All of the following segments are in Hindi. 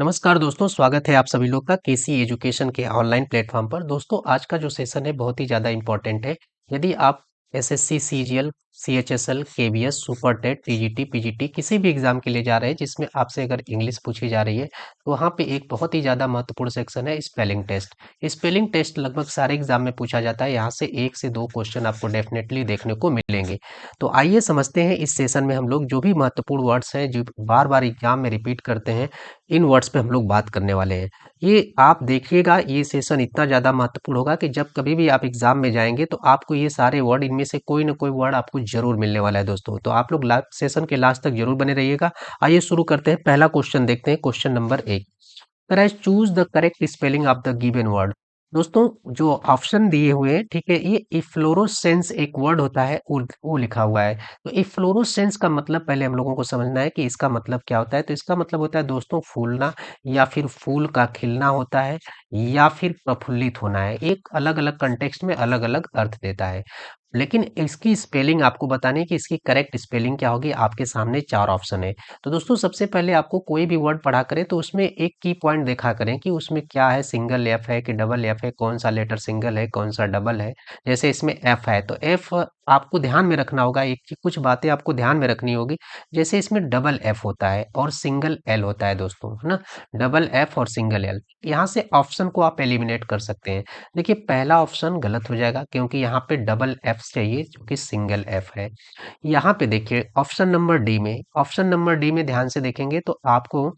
नमस्कार दोस्तों, स्वागत है आप सभी लोग का केसी एजुकेशन के ऑनलाइन प्लेटफॉर्म पर। दोस्तों, आज का जो सेशन है बहुत ही ज़्यादा इम्पोर्टेंट है। यदि आप SSC, CGL, CHSL, KVS, super TET, TGT, PGT किसी भी एग्जाम के लिए जा रहे हैं जिसमें आपसे अगर इंग्लिश पूछी जा रही है, तो वहाँ पे एक बहुत ही ज़्यादा महत्वपूर्ण सेक्शन है स्पेलिंग टेस्ट। स्पेलिंग टेस्ट लगभग सारे एग्जाम में पूछा जाता है। यहाँ से 1 से 2 क्वेश्चन आपको डेफिनेटली देखने को मिलेंगे। तो आइए समझते हैं इस सेशन में हम लोग जो भी महत्वपूर्ण वर्ड्स हैं जो बार बार एग्जाम में रिपीट करते हैं, इन वर्ड्स पे हम लोग बात करने वाले हैं। ये आप देखिएगा, ये सेशन इतना ज़्यादा महत्वपूर्ण होगा कि जब कभी भी आप एग्जाम में जाएंगे तो आपको ये सारे वर्ड, इनमें से कोई ना कोई वर्ड आपको जरूर मिलने वाला है दोस्तों। तो आप लोग लास्ट सेशन के लास्ट तक जरूर बने रहिएगा। आइए शुरू करते हैं। पहला क्वेश्चन देखते हैं, क्वेश्चन नंबर 1। करें choose the correct spelling of the given word. दोस्तों, जो ऑप्शन दिए हुए हैं, ठीक है, ये इफ्लोरोसेंस एक वर्ड होता है, वो लिखा हुआ है। तो इफ्लोरोसेंस का मतलब पहले हम लोगों को समझना है कि इसका मतलब क्या होता है। तो इसका मतलब होता है दोस्तों फूलना, या फिर फूल का खिलना होता है, या फिर प्रफुल्लित होना है। एक अलग अलग कंटेक्स्ट में अलग अलग अर्थ देता है। लेकिन इसकी स्पेलिंग आपको बताने की, इसकी करेक्ट स्पेलिंग क्या होगी। आपके सामने 4 ऑप्शन है। तो दोस्तों, सबसे पहले आपको कोई भी वर्ड पढ़ा करें तो उसमें एक की पॉइंट देखा करें कि उसमें क्या है, सिंगल एफ है कि डबल एफ है, कौन सा लेटर सिंगल है, कौन सा डबल है। जैसे इसमें एफ है तो एफ आपको ध्यान में रखना होगा। एक चीज, कुछ बातें आपको ध्यान में रखनी होगी। जैसे इसमें डबल एफ होता है और सिंगल एल होता है दोस्तों, है ना। डबल एफ और सिंगल एल, यहाँ से ऑप्शन को आप एलिमिनेट कर सकते हैं। देखिए, पहला ऑप्शन गलत हो जाएगा क्योंकि यहाँ पे डबल एफ चाहिए जो कि सिंगल एफ है। यहाँ पे देखिए ऑप्शन नंबर डी में, ऑप्शन नंबर डी में ध्यान से देखेंगे तो आपको,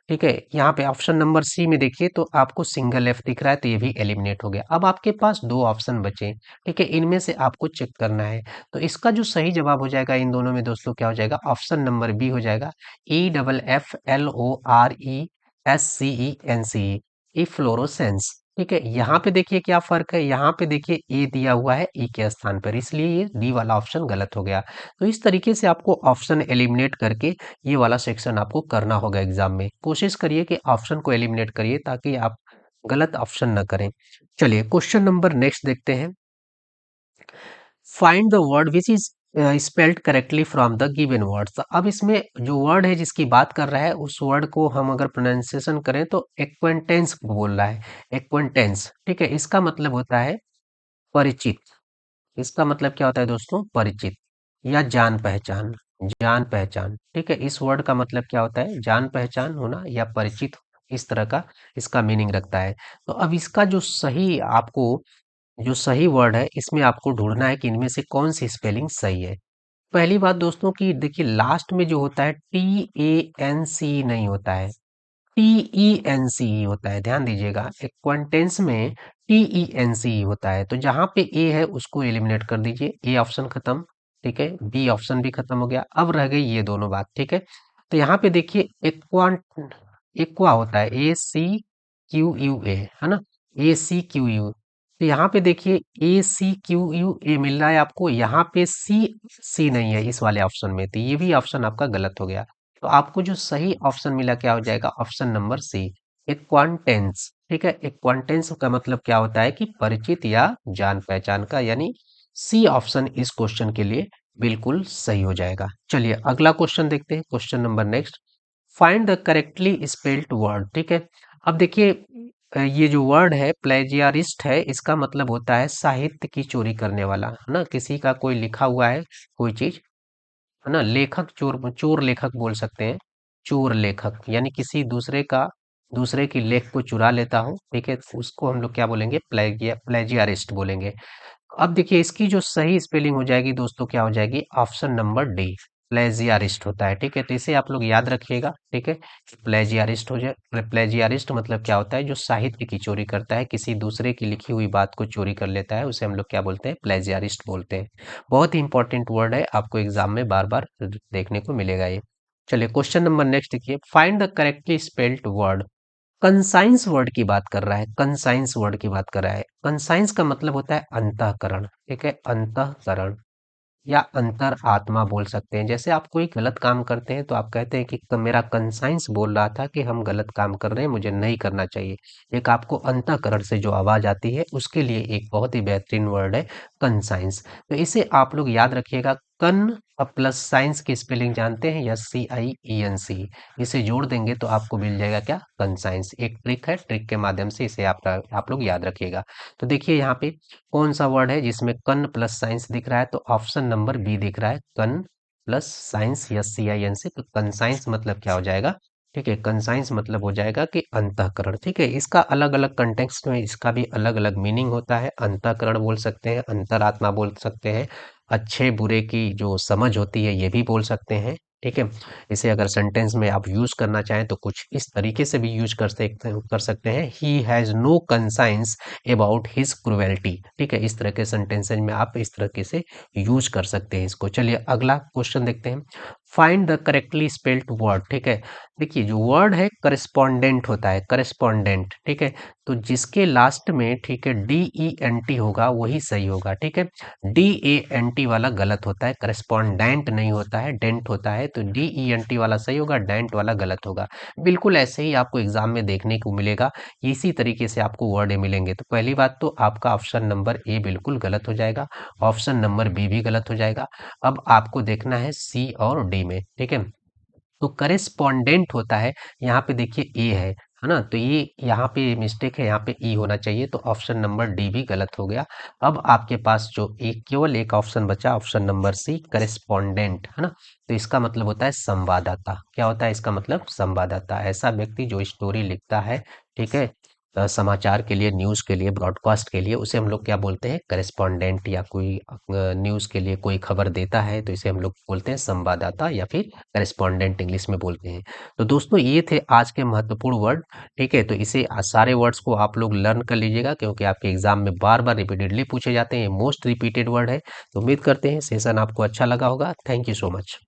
ठीक है, यहाँ पे ऑप्शन नंबर सी में देखिए तो आपको सिंगल एफ दिख रहा है, तो ये भी एलिमिनेट हो गया। अब आपके पास 2 ऑप्शन बचे, ठीक है, इनमें से आपको चेक करना है। तो इसका जो सही जवाब हो जाएगा इन दोनों में दोस्तों, क्या हो जाएगा, ऑप्शन नंबर बी हो जाएगा। E double F L O R E S C E N C E, fluorescence. ठीक है, यहाँ पे देखिए क्या फर्क है, यहाँ पे देखिए ए दिया हुआ है ई के स्थान पर, इसलिए ये डी वाला ऑप्शन गलत हो गया। तो इस तरीके से आपको ऑप्शन एलिमिनेट करके ये वाला सेक्शन आपको करना होगा एग्जाम में। कोशिश करिए कि ऑप्शन को एलिमिनेट करिए ताकि आप गलत ऑप्शन न करें। चलिए क्वेश्चन नंबर नेक्स्ट देखते हैं। Find the word which is spelled correctly from the given words. अब इसमें जो वर्ड है जिसकी बात कर रहा है, उस वर्ड को हम अगर प्रोनाउंसिएशन करें तो एक्वेंटेंस बोल रहा है। एक्वेंटेंस, ठीक है, इसका मतलब होता है परिचित। इसका मतलब क्या होता है दोस्तों, परिचित या जान पहचान। जान पहचान, ठीक है, इस वर्ड का मतलब क्या होता है, जान पहचान होना या परिचित, इस तरह का इसका मीनिंग रखता है। तो अब इसका जो सही आपको, जो सही वर्ड है, इसमें आपको ढूंढना है कि इनमें से कौन सी स्पेलिंग सही है। पहली बात दोस्तों की देखिए, लास्ट में जो होता है टी ए एन सी नहीं होता है, टी ई एन सी होता है। ध्यान दीजिएगा, एक्वेंटेंस में टी ई एन सी होता है। तो जहां पे ए है उसको एलिमिनेट कर दीजिए, ए ऑप्शन खत्म, ठीक है, बी ऑप्शन भी खत्म हो गया। अब रह गई ये दोनों बात, ठीक है। तो यहाँ पे देखिए एक्वा होता है, ए सी क्यू यू ए, है ना, ए सी क्यू यू। तो यहाँ पे देखिए ए सी क्यू यू ए मिल रहा है आपको, यहाँ पे सी सी नहीं है इस वाले ऑप्शन में, तो ये भी ऑप्शन आपका गलत हो गया। तो आपको जो सही ऑप्शन मिला क्या हो जाएगा, ऑप्शन नंबर सी, एक्वांटेंस। ठीक है, एक्वांटेंस का मतलब क्या होता है कि परिचित या जान पहचान का, यानी सी ऑप्शन इस क्वेश्चन के लिए बिल्कुल सही हो जाएगा। चलिए अगला क्वेश्चन देखते हैं, question number next. Find the correctly spelled word. ठीक है, अब देखिए ये जो वर्ड है प्लेजियारिस्ट है, इसका मतलब होता है साहित्य की चोरी करने वाला, है ना। किसी का कोई लिखा हुआ है कोई चीज, है ना, लेखक चोर, चोर लेखक बोल सकते हैं। चोर लेखक यानी किसी दूसरे का, दूसरे की लेख को चुरा लेता हूँ, ठीक है, उसको हम लोग क्या बोलेंगे, प्लेजियारिस्ट बोलेंगे। अब देखिए इसकी जो सही स्पेलिंग हो जाएगी दोस्तों, क्या हो जाएगी, ऑप्शन नंबर डी, प्लेजियारिस्ट होता है। ठीक है, तो इसे आप लोग याद रखिएगा, ठीक है, प्लेजियारिस्ट हो जाए। प्लेजियारिस्ट मतलब क्या होता है, जो साहित्य की चोरी करता है, किसी दूसरे की लिखी हुई बात को चोरी कर लेता है, उसे हम लोग क्या बोलते हैं, प्लेजियारिस्ट बोलते हैं। बहुत ही इंपॉर्टेंट वर्ड है, आपको एग्जाम में बार बार देखने को मिलेगा ये। चलिए क्वेश्चन नंबर नेक्स्ट देखिए। Find the correctly spelled word. Conscience word की बात कर रहा है, कंसाइंस वर्ड की बात कर रहा है। कंसाइंस का मतलब होता है अंतःकरण, ठीक है, अंतःकरण या अंतर आत्मा बोल सकते हैं। जैसे आप कोई गलत काम करते हैं तो आप कहते हैं कि मेरा कंसाइंस बोल रहा था कि हम गलत काम कर रहे हैं, मुझे नहीं करना चाहिए। एक आपको अंतःकरण से जो आवाज आती है उसके लिए एक बहुत ही बेहतरीन वर्ड है कंसाइंस। तो इसे आप लोग याद रखिएगा, कन प्लस साइंस की स्पेलिंग जानते हैं, SCIENC। इसे जोड़ देंगे तो आपको मिल जाएगा क्या, कंसाइंस। एक ट्रिक है, ट्रिक के माध्यम से इसे आप लोग याद रखिएगा। तो देखिए यहाँ पे कौन सा वर्ड है जिसमें कन प्लस साइंस दिख रहा है, तो ऑप्शन नंबर बी दिख रहा है, कन प्लस साइंस, SCINC। तो कंसाइंस मतलब क्या हो जाएगा, ठीक है, कंसाइंस मतलब हो जाएगा कि अंतःकरण। ठीक है, इसका अलग अलग कंटेक्स्ट में इसका भी अलग अलग मीनिंग होता है। अंतःकरण बोल सकते हैं, अंतरात्मा बोल सकते हैं, अच्छे बुरे की जो समझ होती है ये भी बोल सकते हैं। ठीक है, इसे अगर सेंटेंस में आप यूज करना चाहें तो कुछ इस तरीके से भी यूज कर सकते हैं, he has no conscience about his cruelty. ठीक है, इस तरह के सेंटेंसेज में आप इस तरीके से यूज कर सकते हैं इसको। चलिए अगला क्वेश्चन देखते हैं, find the correctly spelled word. ठीक है, देखिए जो वर्ड है करेस्पॉन्डेंट होता है, करेस्पॉन्डेंट। ठीक है, तो जिसके लास्ट में, ठीक है, DENT होगा वही सही होगा। ठीक है, DANT वाला गलत होता है, करेस्पॉन्डेंट नहीं होता है, डेंट होता है। तो DENT वाला सही होगा, डेंट वाला गलत होगा। बिल्कुल ऐसे ही आपको एग्जाम में देखने को मिलेगा, इसी तरीके से आपको वर्ड मिलेंगे। तो पहली बात तो आपका ऑप्शन नंबर ए बिल्कुल गलत हो जाएगा, ऑप्शन नंबर बी भी गलत हो जाएगा। अब आपको देखना है सी और डी में। ठीक है, तो करेस्पॉन्डेंट होता है, यहाँ पे देखिए ए है ना, तो ये यहाँ पे मिस्टेक है, यहाँ पे ई होना चाहिए, तो ऑप्शन नंबर डी भी गलत हो गया। अब आपके पास जो एक केवल एक ऑप्शन बचा, ऑप्शन नंबर सी, करेस्पॉन्डेंट, है ना। तो इसका मतलब होता है संवाददाता। क्या होता है इसका मतलब, संवाददाता, ऐसा व्यक्ति जो स्टोरी लिखता है। ठीक है, समाचार के लिए, न्यूज़ के लिए, ब्रॉडकास्ट के लिए, उसे हम लोग क्या बोलते हैं, करेस्पॉन्डेंट। या कोई न्यूज़ के लिए कोई खबर देता है तो इसे हम लोग बोलते हैं संवाददाता, या फिर करेस्पॉन्डेंट इंग्लिश में बोलते हैं। तो दोस्तों ये थे आज के महत्वपूर्ण वर्ड। ठीक है, तो इसे सारे वर्ड्स को आप लोग लर्न कर लीजिएगा, क्योंकि आपके एग्जाम में बार बार रिपीटेडली पूछे जाते हैं, मोस्ट रिपीटेड वर्ड है। तो उम्मीद करते हैं सेशन आपको अच्छा लगा होगा। Thank you so much.